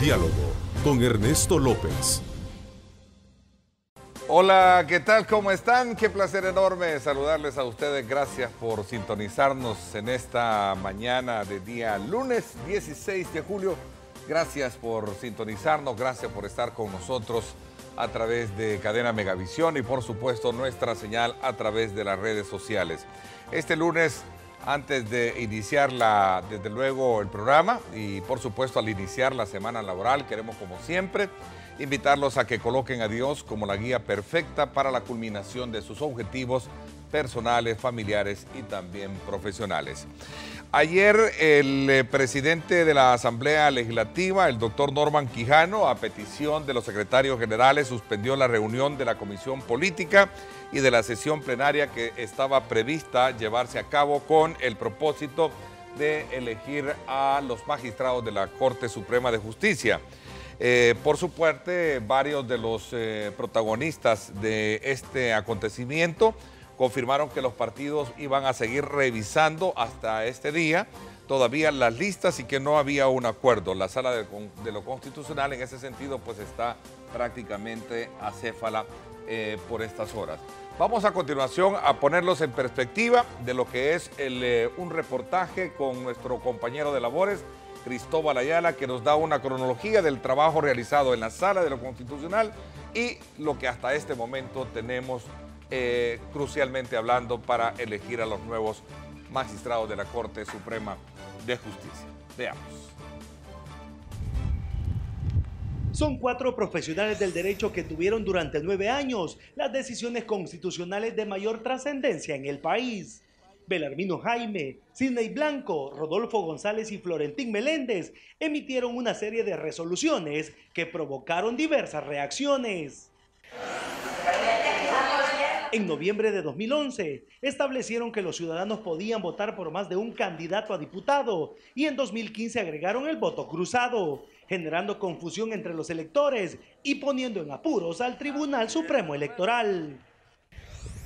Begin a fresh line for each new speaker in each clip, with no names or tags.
Diálogo con Ernesto López.
Hola, ¿qué tal? ¿Cómo están? Qué placer enorme saludarles a ustedes. Gracias por sintonizarnos en esta mañana de día lunes 16 de julio. Gracias por sintonizarnos, gracias por estar con nosotros a través de Cadena Megavisión y por supuesto nuestra señal a través de las redes sociales. Este lunes, antes de iniciar desde luego el programa y por supuesto al iniciar la semana laboral, queremos como siempre invitarlos a que coloquen a Dios como la guía perfecta para la culminación de sus objetivos personales, familiares y también profesionales. Ayer el presidente de la Asamblea Legislativa, el doctor Norman Quijano, a petición de los secretarios generales, suspendió la reunión de la Comisión Política y de la sesión plenaria que estaba prevista llevarse a cabo con el propósito de elegir a los magistrados de la Corte Suprema de Justicia. Por su parte, varios de los protagonistas de este acontecimiento confirmaron que los partidos iban a seguir revisando hasta este día todavía las listas y que no había un acuerdo. La Sala de lo Constitucional en ese sentido pues está prácticamente acéfala por estas horas. Vamos a continuación a ponerlos en perspectiva de lo que es un reportaje con nuestro compañero de labores, Cristóbal Ayala, que nos da una cronología del trabajo realizado en la Sala de lo Constitucional y lo que hasta este momento tenemos crucialmente hablando para elegir a los nuevos magistrados de la Corte Suprema de Justicia. Veamos.
Son 4 profesionales del derecho que tuvieron durante 9 años las decisiones constitucionales de mayor trascendencia en el país. Belarmino Jaime, Sidney Blanco, Rodolfo González y Florentín Meléndez emitieron una serie de resoluciones que provocaron diversas reacciones. En noviembre de 2011, establecieron que los ciudadanos podían votar por más de un candidato a diputado y en 2015 agregaron el voto cruzado, generando confusión entre los electores y poniendo en apuros al Tribunal Supremo Electoral.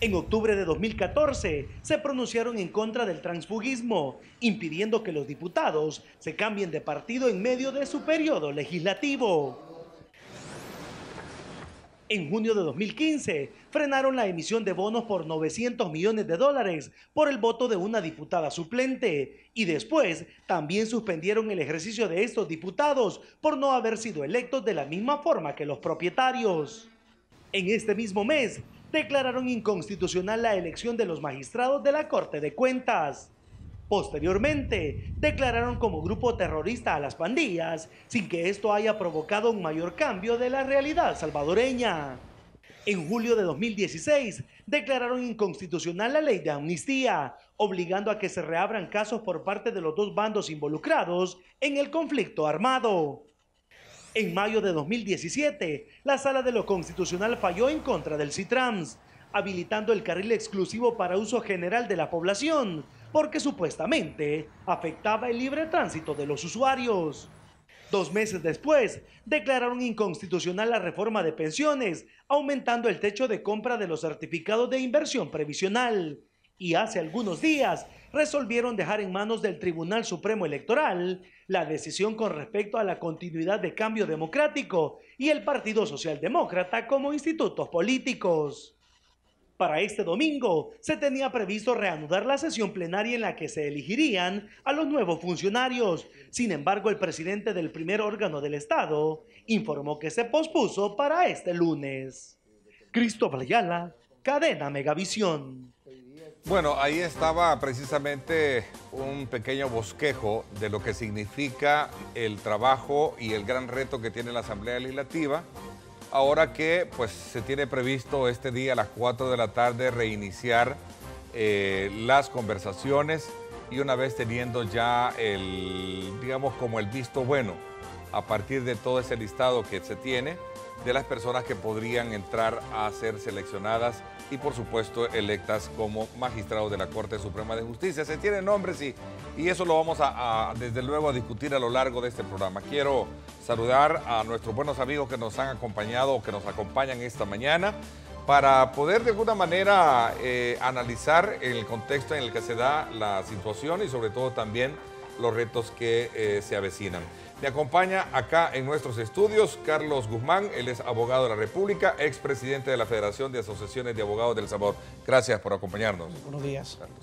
En octubre de 2014, se pronunciaron en contra del transfugismo, impidiendo que los diputados se cambien de partido en medio de su periodo legislativo. En junio de 2015, frenaron la emisión de bonos por $900 millones por el voto de una diputada suplente y después también suspendieron el ejercicio de estos diputados por no haber sido electos de la misma forma que los propietarios. En este mismo mes, declararon inconstitucional la elección de los magistrados de la Corte de Cuentas. Posteriormente, declararon como grupo terrorista a las pandillas, sin que esto haya provocado un mayor cambio de la realidad salvadoreña. En julio de 2016, declararon inconstitucional la ley de amnistía, obligando a que se reabran casos por parte de los dos bandos involucrados en el conflicto armado. En mayo de 2017, la Sala de lo Constitucional falló en contra del CITRANS, habilitando el carril exclusivo para uso general de la población, porque supuestamente afectaba el libre tránsito de los usuarios. 2 meses después, declararon inconstitucional la reforma de pensiones, aumentando el techo de compra de los certificados de inversión previsional. Y hace algunos días, resolvieron dejar en manos del Tribunal Supremo Electoral la decisión con respecto a la continuidad de Cambio Democrático y el Partido Socialdemócrata como institutos políticos. Para este domingo, se tenía previsto reanudar la sesión plenaria en la que se elegirían a los nuevos funcionarios. Sin embargo, el presidente del primer órgano del Estado informó que se pospuso para este lunes. Cristóbal Ayala, Cadena Megavisión.
Bueno, ahí estaba precisamente un pequeño bosquejo de lo que significa el trabajo y el gran reto que tiene la Asamblea Legislativa. Ahora que pues se tiene previsto este día a las 4 de la tarde reiniciar las conversaciones y una vez teniendo ya digamos como el visto bueno a partir de todo ese listado que se tiene de las personas que podrían entrar a ser seleccionadas y por supuesto electas como magistrados de la Corte Suprema de Justicia. Se tienen nombres y eso lo vamos desde luego a discutir a lo largo de este programa. Quiero saludar a nuestros buenos amigos que nos han acompañado o que nos acompañan esta mañana para poder de alguna manera analizar el contexto en el que se da la situación y sobre todo también los retos que se avecinan. Me acompaña acá en nuestros estudios Carlos Guzmán, él es abogado de la República, expresidente de la Federación de Asociaciones de Abogados de El Salvador. Gracias por acompañarnos.
Buenos días.
Carlos.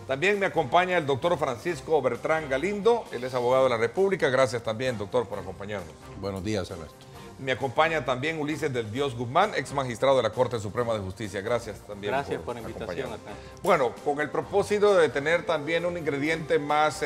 También me acompaña el doctor Francisco Bertrán Galindo, él es abogado de la República. Gracias también, doctor, por acompañarnos.
Buenos días, Ernesto.
Me acompaña también Ulises del Dios Guzmán, ex magistrado de la Corte Suprema de Justicia. Gracias también.
Gracias por la invitación acá.
Bueno, con el propósito de tener también un ingrediente más,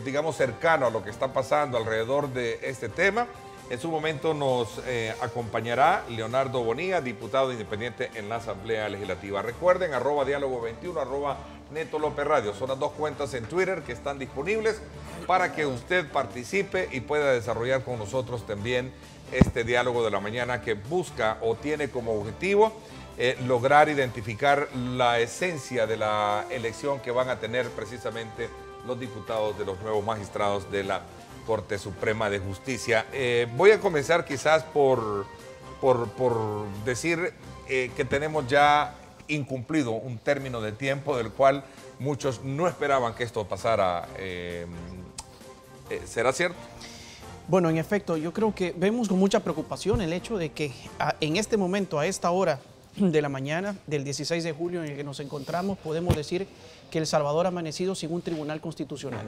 digamos, cercano a lo que está pasando alrededor de este tema, en su momento nos acompañará Leonardo Bonilla, diputado independiente en la Asamblea Legislativa. Recuerden, @diálogo21, @Neto López Radio. Son las dos cuentas en Twitter que están disponibles para que usted participe y pueda desarrollar con nosotros también este diálogo de la mañana que busca o tiene como objetivo lograr identificar la esencia de la elección que van a tener precisamente los diputados de los nuevos magistrados de la Corte Suprema de Justicia. Voy a comenzar quizás por decir que tenemos ya incumplido un término de tiempo del cual muchos no esperaban que esto pasara. ¿Será cierto?
Bueno, en efecto, yo creo que vemos con mucha preocupación el hecho de que en este momento, a esta hora de la mañana del 16 de julio en el que nos encontramos, podemos decir que El Salvador ha amanecido sin un tribunal constitucional.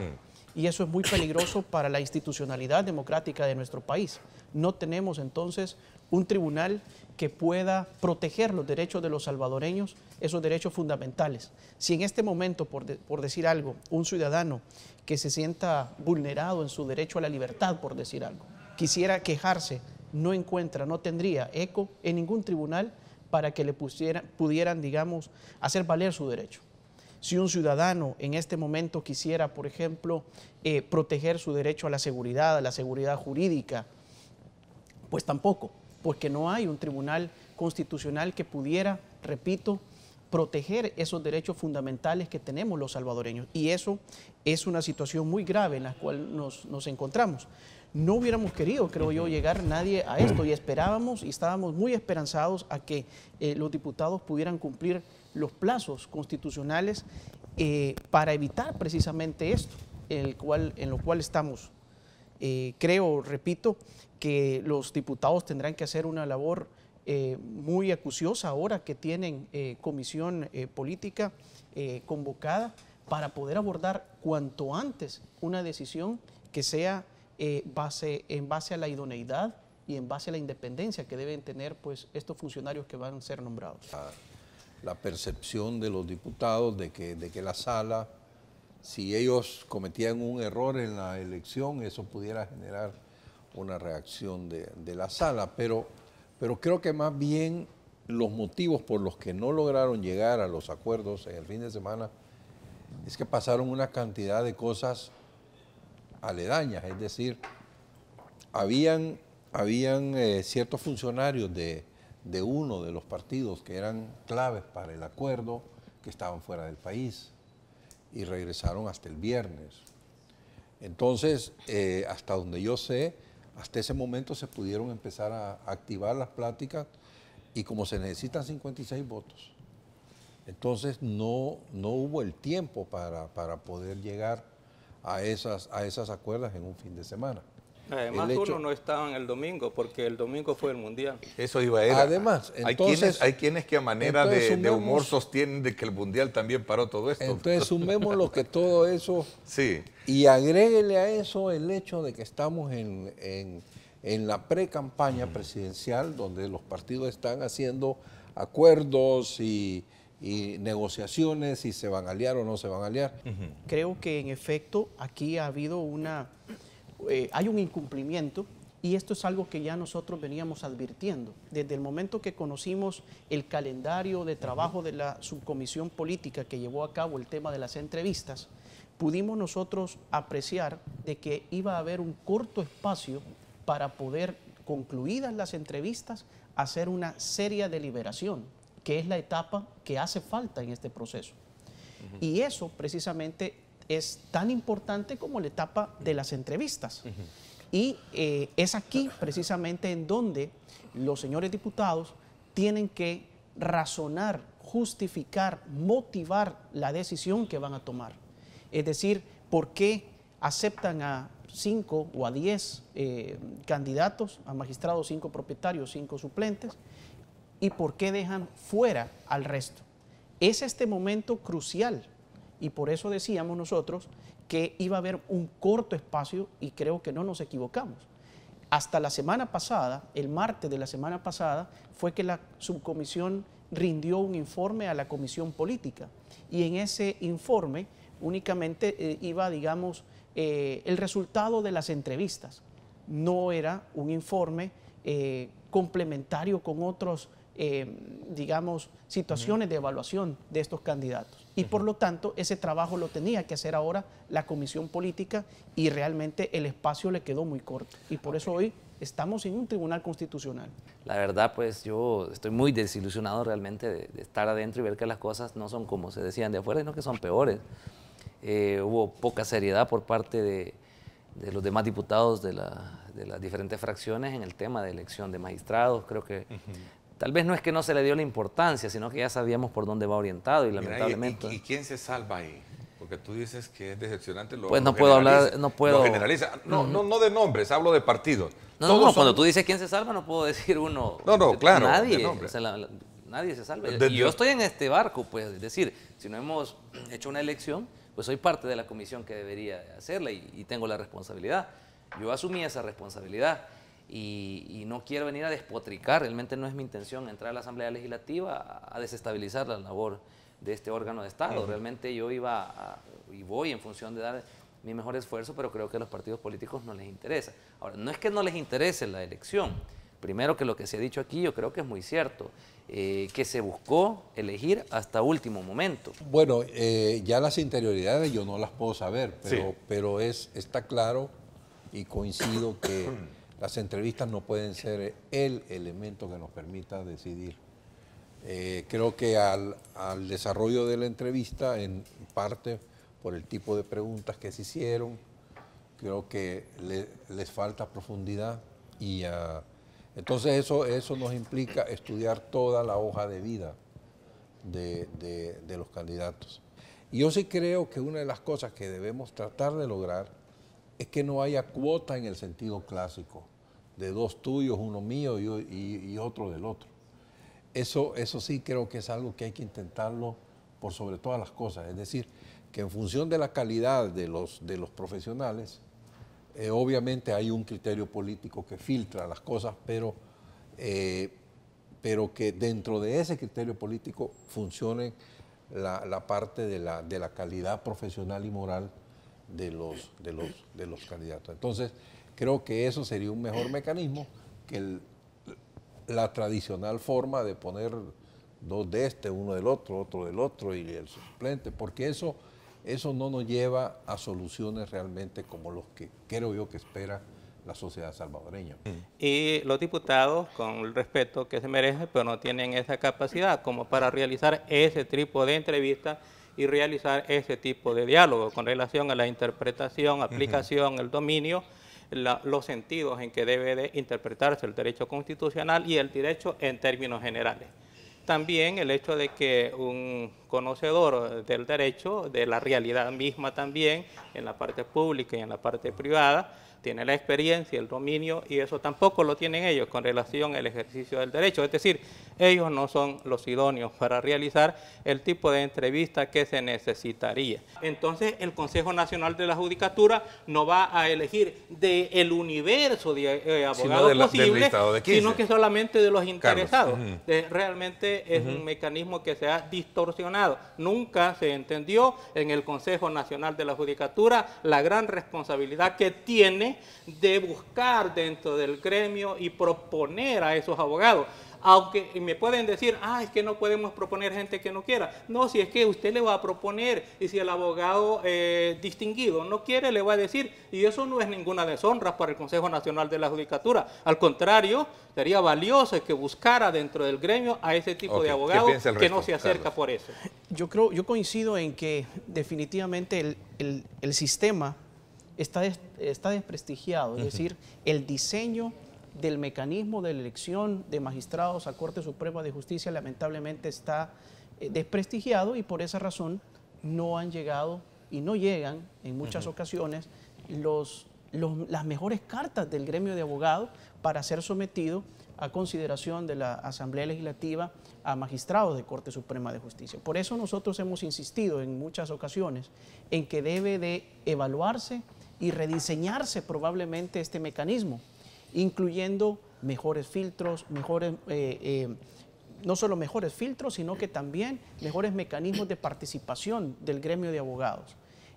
Y eso es muy peligroso para la institucionalidad democrática de nuestro país. No tenemos entonces un tribunal que pueda proteger los derechos de los salvadoreños, esos derechos fundamentales. Si en este momento, por decir algo, un ciudadano que se sienta vulnerado en su derecho a la libertad, por decir algo, quisiera quejarse, no encuentra, no tendría eco en ningún tribunal para que le pudieran, digamos, hacer valer su derecho. Si un ciudadano en este momento quisiera, por ejemplo, proteger su derecho a la seguridad jurídica, pues tampoco, porque no hay un tribunal constitucional que pudiera, repito, proteger esos derechos fundamentales que tenemos los salvadoreños. Y eso es una situación muy grave en la cual nos encontramos. No hubiéramos querido, creo yo, llegar nadie a esto y esperábamos y estábamos muy esperanzados a que los diputados pudieran cumplir los plazos constitucionales para evitar precisamente esto, en lo cual estamos. Creo, repito, que los diputados tendrán que hacer una labor muy acuciosa ahora que tienen comisión política convocada para poder abordar cuanto antes una decisión que sea en base a la idoneidad y en base a la independencia que deben tener pues, estos funcionarios que van a ser nombrados.
La percepción de los diputados de que la sala, si ellos cometían un error en la elección, eso pudiera generar una reacción de la sala, pero creo que más bien los motivos por los que no lograron llegar a los acuerdos en el fin de semana es que pasaron una cantidad de cosas aledañas, es decir, habían ciertos funcionarios de uno de los partidos que eran claves para el acuerdo que estaban fuera del país y regresaron hasta el viernes. Entonces, hasta donde yo sé, hasta ese momento se pudieron empezar a activar las pláticas y como se necesitan 56 votos, entonces no hubo el tiempo para poder llegar a esas acuerdos en un fin de semana.
Además, uno no estaba en el domingo, porque el domingo fue el Mundial.
Eso iba a ir.
Además, entonces,
hay quienes que a manera de humor sostienen de que el Mundial también paró todo esto.
Entonces sumemos lo que todo eso
sí.
Y agréguele a eso el hecho de que estamos en la pre-campaña presidencial, donde los partidos están haciendo acuerdos y negociaciones, si se van a aliar o no se van a aliar.
Creo que en efecto aquí ha habido hay un incumplimiento y esto es algo que ya nosotros veníamos advirtiendo. Desde el momento que conocimos el calendario de trabajo de la subcomisión política que llevó a cabo el tema de las entrevistas, pudimos nosotros apreciar de que iba a haber un corto espacio para poder, concluidas las entrevistas, hacer una seria deliberación, que es la etapa que hace falta en este proceso. Y eso precisamente es tan importante como la etapa de las entrevistas. Y es aquí precisamente en donde los señores diputados tienen que razonar, justificar, motivar la decisión que van a tomar. Es decir, ¿por qué aceptan a 5 o a 10 candidatos, a magistrados, 5 propietarios, 5 suplentes, y por qué dejan fuera al resto. Es este momento crucial y por eso decíamos nosotros que iba a haber un corto espacio y creo que no nos equivocamos. Hasta la semana pasada, el martes de la semana pasada, fue que la subcomisión rindió un informe a la comisión política y en ese informe únicamente iba, digamos, el resultado de las entrevistas. No era un informe complementario con otros, digamos, situaciones de evaluación de estos candidatos. Y por lo tanto, ese trabajo lo tenía que hacer ahora la comisión política y realmente el espacio le quedó muy corto. Y por eso hoy estamos en un tribunal constitucional.
La verdad, pues yo estoy muy desilusionado realmente de estar adentro y ver que las cosas no son como se decían de afuera, sino que son peores. Hubo poca seriedad por parte de los demás diputados de las diferentes fracciones en el tema de elección de magistrados. Creo que tal vez no es que no se le dio la importancia, sino que ya sabíamos por dónde va orientado y lamentablemente...
¿Y quién se salva ahí? Porque tú dices que es decepcionante.
Pues no puedo hablar, no puedo...
Lo generaliza. No de nombres, hablo de partidos.
Cuando tú dices quién se salva, no puedo decir uno.
Claro.
Nadie, o sea, nadie se salva. Y yo estoy en este barco, pues, es decir, si no hemos hecho una elección, pues soy parte de la comisión que debería hacerla y tengo la responsabilidad. Yo asumí esa responsabilidad y no quiero venir a despotricar, realmente no es mi intención entrar a la Asamblea Legislativa a desestabilizar la labor de este órgano de Estado. Realmente yo iba y voy en función de dar mi mejor esfuerzo, pero creo que a los partidos políticos no les interesa. Ahora, no es que no les interese la elección. Primero, que lo que se ha dicho aquí yo creo que es muy cierto, que se buscó elegir hasta último momento.
Bueno, ya las interioridades yo no las puedo saber, pero está claro y coincido que las entrevistas no pueden ser el elemento que nos permita decidir. Creo que al desarrollo de la entrevista, en parte por el tipo de preguntas que se hicieron, creo que les falta profundidad y entonces eso nos implica estudiar toda la hoja de vida de los candidatos. Y yo sí creo que una de las cosas que debemos tratar de lograr es que no haya cuota en el sentido clásico, de 2 tuyos, 1 mío y otro del otro. Eso sí creo que es algo que hay que intentarlo por sobre todas las cosas, es decir, que en función de la calidad de los profesionales, obviamente hay un criterio político que filtra las cosas, pero que dentro de ese criterio político funcione la parte de la calidad profesional y moral de los candidatos. Entonces, creo que eso sería un mejor mecanismo que la tradicional forma de poner 2 de este, 1 del otro y el suplente, porque eso no nos lleva a soluciones realmente como los que creo yo que espera la sociedad salvadoreña.
Y los diputados, con el respeto que se merece, pero no tienen esa capacidad como para realizar ese tipo de entrevistas y realizar ese tipo de diálogo con relación a la interpretación, aplicación, el dominio, los sentidos en que debe de interpretarse el derecho constitucional y el derecho en términos generales. También el hecho de que un conocedor del derecho, de la realidad misma también, en la parte pública y en la parte privada, tiene la experiencia, el dominio, y eso tampoco lo tienen ellos con relación al ejercicio del derecho. Es decir, ellos no son los idóneos para realizar el tipo de entrevista que se necesitaría. Entonces, el Consejo Nacional de la Judicatura no va a elegir del universo de abogados posibles, sino que solamente de los interesados. Realmente es un mecanismo que se ha distorsionado. Nunca se entendió en el Consejo Nacional de la Judicatura la gran responsabilidad que tiene de buscar dentro del gremio y proponer a esos abogados. Aunque me pueden decir, es que no podemos proponer gente que no quiera. No, si es que usted le va a proponer, y si el abogado distinguido no quiere, le va a decir, y eso no es ninguna deshonra para el Consejo Nacional de la Judicatura. Al contrario, sería valioso que buscara dentro del gremio a ese tipo de abogado que no se acerca por eso.
Yo coincido en que definitivamente el sistema está desprestigiado, es decir, el diseño del mecanismo de la elección de magistrados a Corte Suprema de Justicia lamentablemente está desprestigiado y por esa razón no han llegado y no llegan en muchas ocasiones las mejores cartas del gremio de abogados para ser sometido a consideración de la Asamblea Legislativa a magistrados de Corte Suprema de Justicia. Por eso nosotros hemos insistido en muchas ocasiones en que debe de evaluarse y rediseñarse probablemente este mecanismo, incluyendo mejores filtros, no solo mejores filtros, sino que también mejores mecanismos de participación del gremio de abogados,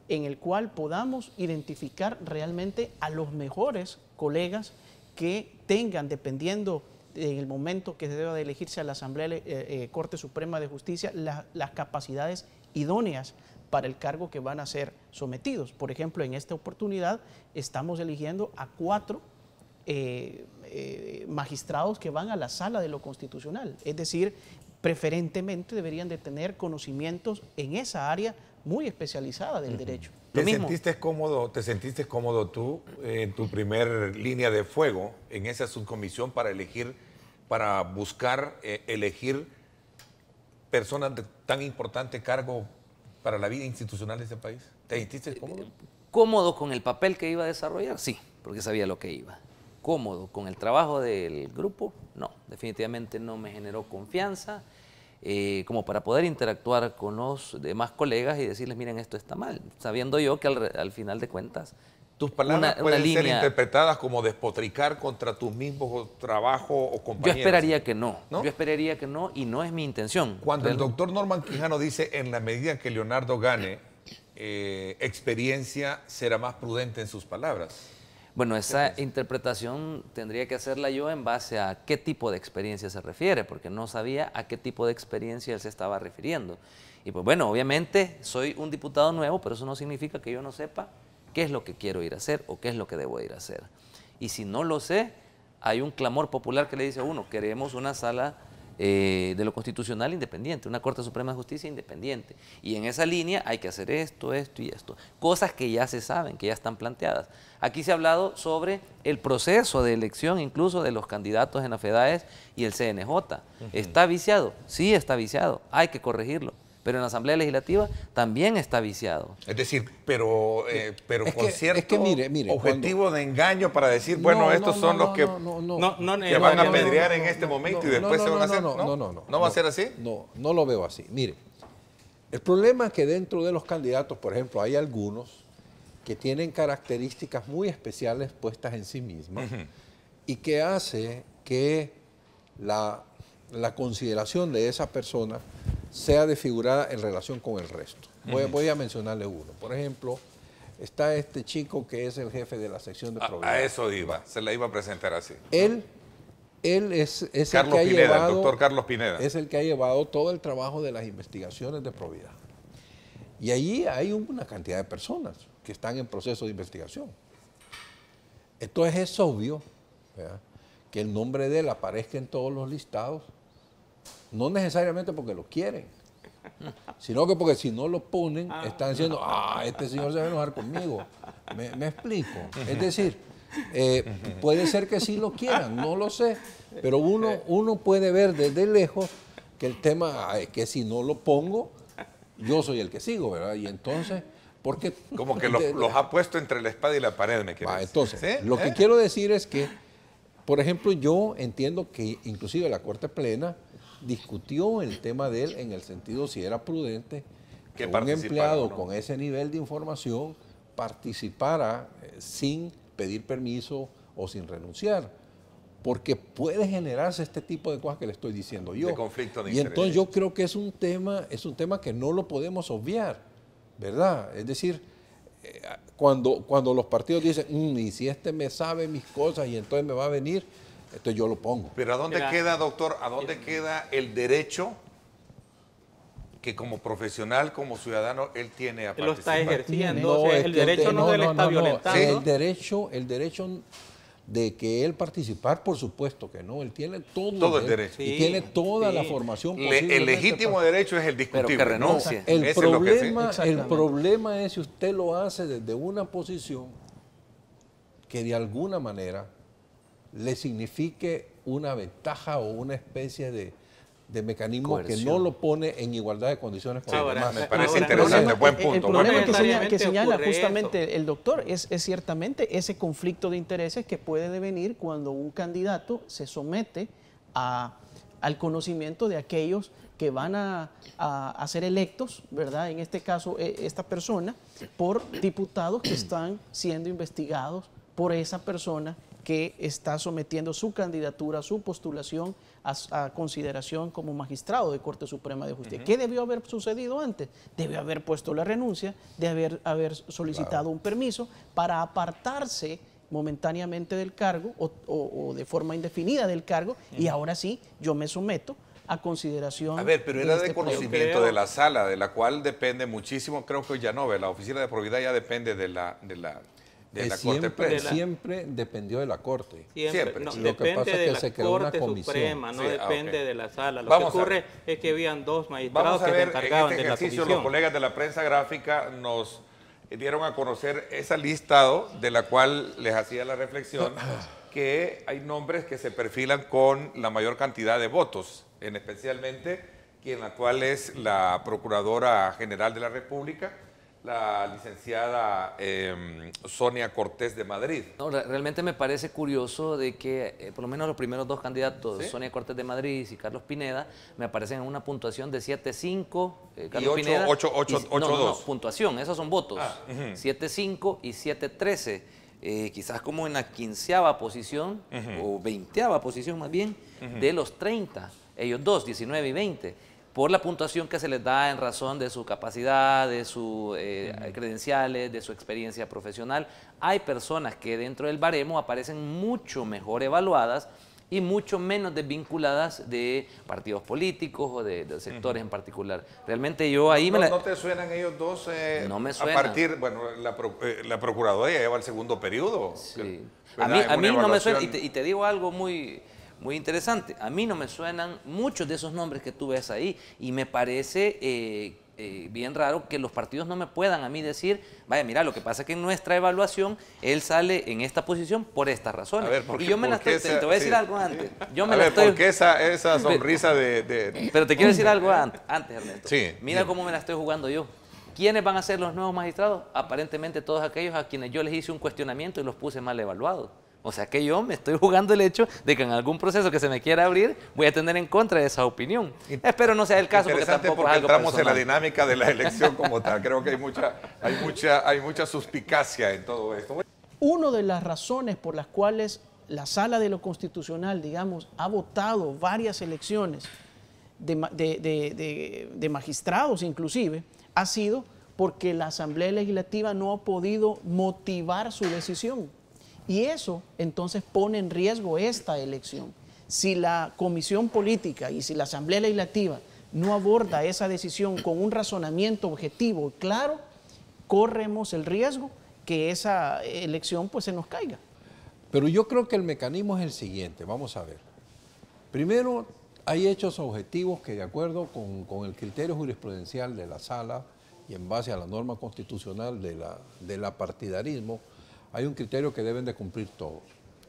en el cual podamos identificar realmente a los mejores colegas que tengan, dependiendo en el momento que se deba de elegirse a la Asamblea Corte Suprema de Justicia, las capacidades idóneas para el cargo que van a ser sometidos. Por ejemplo, en esta oportunidad estamos eligiendo a 4 magistrados que van a la Sala de lo Constitucional, es decir, preferentemente deberían de tener conocimientos en esa área muy especializada del derecho.
¿Te sentiste cómodo tú en tu primer línea de fuego en esa subcomisión para buscar elegir personas de tan importante cargo para la vida institucional de este país? ¿Te sentiste cómodo?
Cómodo con el papel que iba a desarrollar, sí, porque sabía lo que iba. Cómodo con el trabajo del grupo, no, definitivamente no me generó confianza como para poder interactuar con los demás colegas y decirles, miren, esto está mal, sabiendo yo que al final de cuentas
tus palabras pueden ser interpretadas como despotricar contra tu mismo trabajo o compañeros.
Yo esperaría que no, yo esperaría que no, y no es mi intención.
Cuando el doctor Norman Quijano dice, en la medida que Leonardo gane experiencia, será más prudente en sus palabras.
Bueno, esa interpretación tendría que hacerla yo en base a qué tipo de experiencia se refiere, porque no sabía a qué tipo de experiencia él se estaba refiriendo. Y pues bueno, obviamente soy un diputado nuevo, pero eso no significa que yo no sepa qué es lo que quiero ir a hacer o qué es lo que debo ir a hacer. Y si no lo sé, hay un clamor popular que le dice a uno, queremos una sala de lo constitucional independiente, una Corte Suprema de Justicia independiente. Y en esa línea hay que hacer esto, esto y esto. Cosas que ya se saben, que ya están planteadas. Aquí se ha hablado sobre el proceso de elección incluso de los candidatos en la FEDAES y el CNJ. ¿Está viciado? Sí está viciado, hay que corregirlo. Pero en la Asamblea Legislativa también está viciado.
Es decir, pero con cierto
mire,
objetivo de engaño para decir, bueno, estos son los que van a apedrear en este momento y después se van a hacer. ¿No va a ser así?
No lo veo así. Mire, el problema es que dentro de los candidatos, por ejemplo, hay algunos que tienen características muy especiales puestas en sí mismas y que hace que la consideración de esa persona sea desfigurada en relación con el resto. Voy a mencionarle uno. Por ejemplo, está este chico que es el jefe de la sección de probidad.
A eso iba, se la iba a presentar así.
Él es el
Carlos
que ha
Pineda,
llevado,
el doctor Carlos Pineda.
es el que ha llevado todo el trabajo de las investigaciones de probidad. Y allí hay una cantidad de personas que están en proceso de investigación. Entonces es obvio, ¿verdad?, que el nombre de él aparezca en todos los listados, no necesariamente porque lo quieren, sino que porque si no lo ponen, están diciendo, este señor se va a enojar conmigo. ¿Me explico? Es decir, puede ser que sí lo quieran, no lo sé, pero uno puede ver desde lejos que el tema es que si no lo pongo, yo soy el que sigo, ¿verdad? Y entonces, porque...
Como que los ha puesto entre la espada y la pared, me quieres decir.
Entonces,
¿sí?
Lo que quiero decir es que, por ejemplo, yo entiendo que inclusive la Corte Plena discutió el tema de él en el sentido si era prudente que un empleado con ese nivel de información participara sin pedir permiso o sin renunciar, porque puede generarse este tipo de cosas que le estoy diciendo yo.
De conflicto de
y
interés.
entonces yo creo que es un tema que no lo podemos obviar, ¿verdad? Es decir, cuando los partidos dicen, y si este me sabe mis cosas y entonces me va a venir, entonces yo lo pongo.
Pero ¿a dónde queda, doctor, queda el derecho que como profesional, como ciudadano, él tiene a participar?
Lo está ejerciendo, el derecho no se le está violentando.
El derecho de que él participar, por supuesto que no, él tiene todo
el derecho.
Y tiene toda la formación posible.
El legítimo derecho es el discutible.
Pero que renuncie.
El problema es si usted lo hace desde una posición que de alguna manera le signifique una ventaja o una especie mecanismo que no lo pone en igualdad de condiciones con los demás.
Me parece interesante, buen punto.
El problema que señala
ocurre
justamente el doctor es ciertamente ese conflicto de intereses que puede devenir cuando un candidato se somete al conocimiento de aquellos que van a ser electos, ¿verdad? En este caso, esta persona, por diputados que están siendo investigados por esa persona que está sometiendo su candidatura, su postulación a consideración como magistrado de Corte Suprema de Justicia. ¿Qué debió haber sucedido antes? Debió haber puesto la renuncia, de haber solicitado un permiso para apartarse momentáneamente del cargo o de forma indefinida del cargo, y ahora sí yo me someto a consideración.
A ver, pero era de conocimiento de la sala, de la cual depende muchísimo, creo que ya no, la oficina de probidad ya depende de la Corte Plena.
Siempre dependió de la Corte.
Siempre. No,
Lo que pasa es que se creó una comisión.
Suprema, no depende de la sala. Lo
Vamos
que ocurre es que habían dos magistrados que se encargaban de la comisión.
Los colegas de la prensa gráfica nos dieron a conocer ese listado de la cual les hacía la reflexión que hay nombres que se perfilan con la mayor cantidad de votos, especialmente quien la cual es la Procuradora General de la República, la licenciada Sonia Cortés de Madrid.
No, realmente me parece curioso de que por lo menos los primeros dos candidatos,
¿sí?
Sonia Cortés de Madrid y Carlos Pineda, me aparecen en una puntuación de 7.5.
Y 8.2.
No, puntuación, esos son votos. 7.5 y 7.13. Quizás como en la 15ª posición, o 20ª posición más bien, de los 30. Ellos dos, 19 y 20. Por la puntuación que se les da en razón de su capacidad, de sus credenciales, de su experiencia profesional. Hay personas que dentro del baremo aparecen mucho mejor evaluadas y mucho menos desvinculadas de partidos políticos o de sectores en particular. Realmente yo ahí
¿No te suenan ellos dos?
No me suenan.
A partir, bueno, la Procuraduría lleva el segundo periodo.
Sí. A mí no me suena, y te digo algo muy interesante. A mí no me suenan muchos de esos nombres que tú ves ahí, y me parece bien raro que los partidos no me puedan a mí decir, vaya, mira, lo que pasa es que en nuestra evaluación él sale en esta posición por estas razones.
A ver,
y yo te voy a decir algo antes.
¿Por qué esa sonrisa de...?
Pero te quiero decir algo antes, Ernesto.
Sí,
mira cómo me la estoy jugando yo. ¿Quiénes van a ser los nuevos magistrados? Aparentemente todos aquellos a quienes yo les hice un cuestionamiento y los puse mal evaluados. O sea que yo me estoy jugando el hecho de que en algún proceso que se me quiera abrir voy a tener en contra de esa opinión. Espero no sea el caso, porque tampoco es algo
entramos
personal.
en la dinámica de la elección como tal. Creo que hay mucha suspicacia en todo esto.
Una de las razones por las cuales la Sala de lo Constitucional, digamos, ha votado varias elecciones de magistrados inclusive, ha sido porque la Asamblea Legislativa no ha podido motivar su decisión. Y eso entonces pone en riesgo esta elección. Si la Comisión Política y si la Asamblea Legislativa no aborda esa decisión con un razonamiento objetivo y claro, corremos el riesgo que esa elección pues se nos caiga.
Pero yo creo que el mecanismo es el siguiente, vamos a ver. Primero, hay hechos objetivos que de acuerdo con el criterio jurisprudencial de la Sala y en base a la norma constitucional de la partidarismo, hay un criterio que deben de cumplir todos,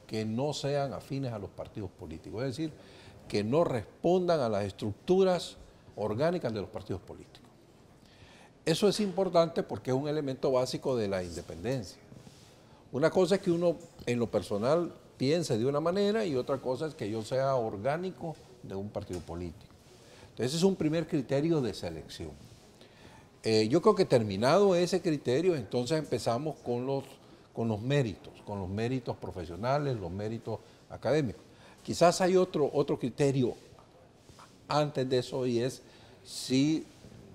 que no sean afines a los partidos políticos, es decir, que no respondan a las estructuras orgánicas de los partidos políticos. Eso es importante porque es un elemento básico de la independencia. Una cosa es que uno en lo personal piense de una manera y otra cosa es que yo sea orgánico de un partido político. Entonces ese es un primer criterio de selección. Yo creo que terminado ese criterio, entonces empezamos con los méritos profesionales, los méritos académicos. Quizás hay otro criterio antes de eso y es si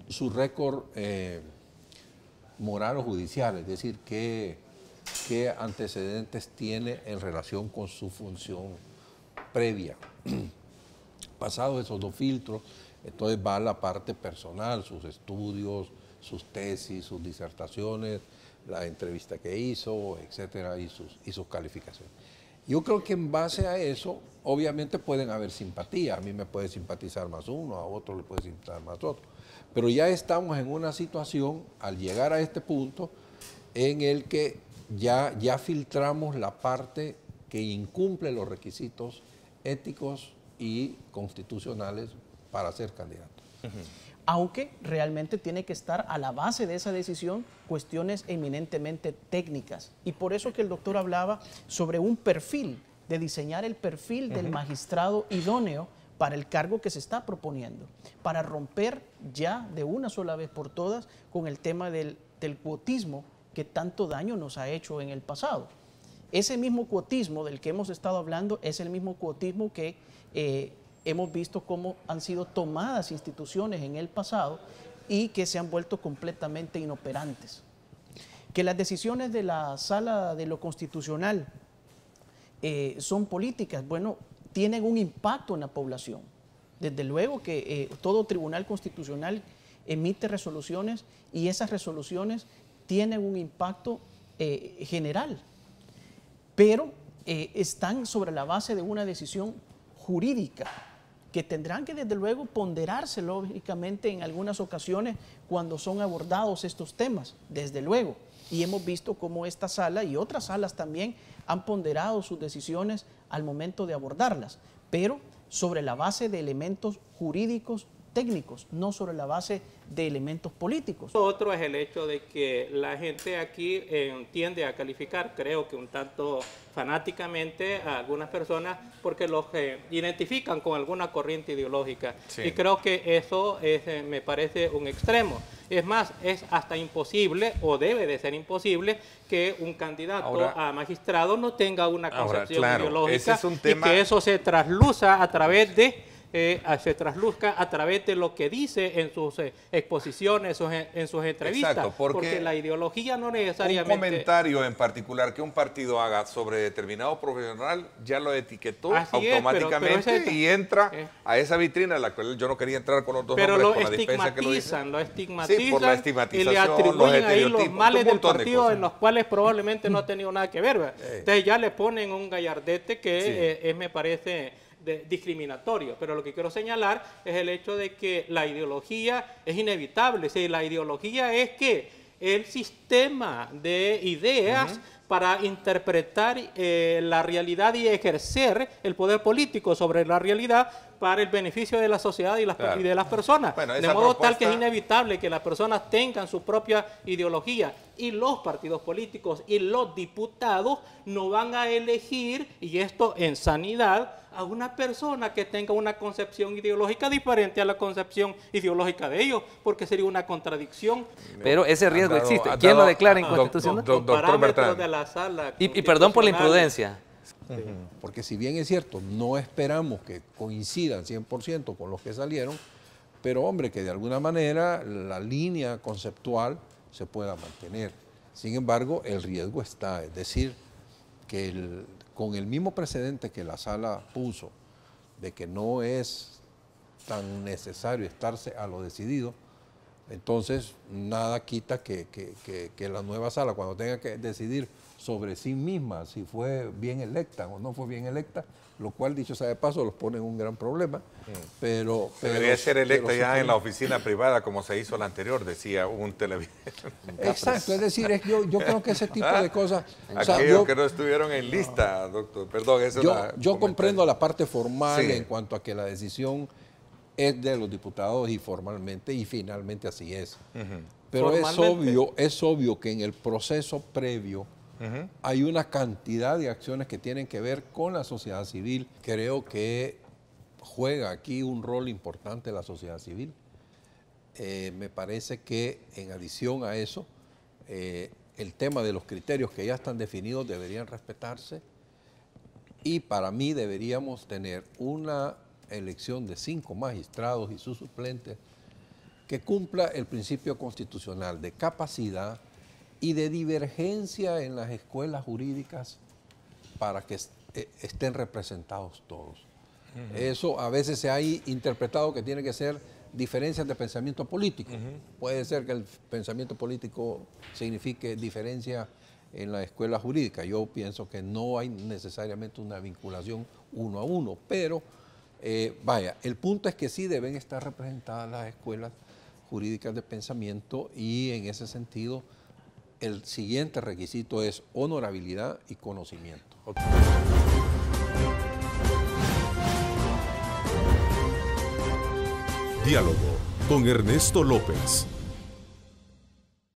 su récord moral o judicial, es decir, qué antecedentes tiene en relación con su función previa. Pasados esos dos filtros, entonces va la parte personal, sus estudios, sus tesis, sus disertaciones, la entrevista que hizo, etcétera, y sus calificaciones. Yo creo que en base a eso, obviamente pueden haber simpatía. A mí me puede simpatizar más uno, a otro le puede simpatizar más otro. Pero ya estamos en una situación, al llegar a este punto, en el que ya filtramos la parte que incumple los requisitos éticos y constitucionales para ser candidato.
Aunque realmente tiene que estar a la base de esa decisión cuestiones eminentemente técnicas. Y por eso que el doctor hablaba sobre un perfil, de diseñar el perfil del magistrado idóneo para el cargo que se está proponiendo, para romper ya de una sola vez por todas con el tema del cuotismo que tanto daño nos ha hecho en el pasado. Ese mismo cuotismo del que hemos estado hablando es el mismo cuotismo que hemos visto cómo han sido tomadas instituciones en el pasado y que se han vuelto completamente inoperantes. Que las decisiones de la Sala de lo Constitucional son políticas, bueno, tienen un impacto en la población. Desde luego que todo tribunal constitucional emite resoluciones y esas resoluciones tienen un impacto general, pero están sobre la base de una decisión jurídica que tendrán que desde luego ponderarse lógicamente en algunas ocasiones cuando son abordados estos temas, desde luego. Y hemos visto cómo esta sala y otras salas también han ponderado sus decisiones al momento de abordarlas, pero sobre la base de elementos jurídicos técnicos, no sobre la base de elementos políticos.
Otro es el hecho de que la gente aquí tiende a calificar, creo que un tanto fanáticamente, a algunas personas porque los identifican con alguna corriente ideológica. Sí. Y creo que eso me parece un extremo. Es más, es hasta imposible, o debe de ser imposible, que un candidato a magistrado no tenga una concepción ideológica y que eso se trasluzca a través de lo que dice en sus exposiciones, en sus entrevistas.
Exacto,
porque la ideología no necesariamente...
Un comentario en particular que un partido haga sobre determinado profesional ya lo etiquetó automáticamente y entra a esa vitrina a la cual yo no quería entrar con los dos nombres,
lo
con la diferencia que lo
estigmatizan,
sí, por la estigmatización,
y le atribuyen ahí los males del partido en los cuales probablemente no ha tenido nada que ver. Entonces ya le ponen un gallardete que me parece... discriminatorio, pero lo que quiero señalar es el hecho de que la ideología es inevitable. Sí, la ideología es que el sistema de ideas para interpretar la realidad y ejercer el poder político sobre la realidad para el beneficio de la sociedad y de las personas. Bueno, de modo tal que es inevitable que las personas tengan su propia ideología y los partidos políticos y los diputados no van a elegir, y esto en sanidad, a una persona que tenga una concepción ideológica diferente a la concepción ideológica de ellos, porque sería una contradicción.
Pero ese riesgo existe. ¿Quién lo declara inconstitucional?
Doctor Bertrand.
De la sala
y perdón por la imprudencia.
Porque si bien es cierto, no esperamos que coincidan 100% con los que salieron, pero hombre, que de alguna manera la línea conceptual se pueda mantener. Sin embargo, el riesgo está, es decir, que con el mismo precedente que la sala puso, de que no es tan necesario estarse a lo decidido, entonces nada quita que la nueva sala, cuando tenga que decidir sobre sí misma, si fue bien electa o no fue bien electa, lo cual, dicho sea de paso, los pone en un gran problema. Pero
debería ser electa ya en la oficina privada, como se hizo la anterior, decía un televidente.
Exacto, es decir, yo creo que ese tipo de cosas...
Aquellos que no estuvieron en lista, doctor, perdón, eso
yo comprendo la parte formal en cuanto a que la decisión es de los diputados y formalmente, y finalmente así es. Pero es obvio que en el proceso previo hay una cantidad de acciones que tienen que ver con la sociedad civil. Creo que juega aquí un rol importante la sociedad civil. Me parece que en adición a eso, el tema de los criterios que ya están definidos deberían respetarse, y para mí deberíamos tener una elección de 5 magistrados y sus suplentes que cumpla el principio constitucional de capacidad y de divergencia en las escuelas jurídicas para que estén representados todos. Eso a veces se ha interpretado que tiene que ser diferencias de pensamiento político. Puede ser que el pensamiento político signifique diferencia en la escuela jurídica. Yo pienso que no hay necesariamente una vinculación 1 a 1, pero el punto es que sí deben estar representadas las escuelas jurídicas de pensamiento, y en ese sentido el siguiente requisito es honorabilidad y conocimiento.
Diálogo con Ernesto López.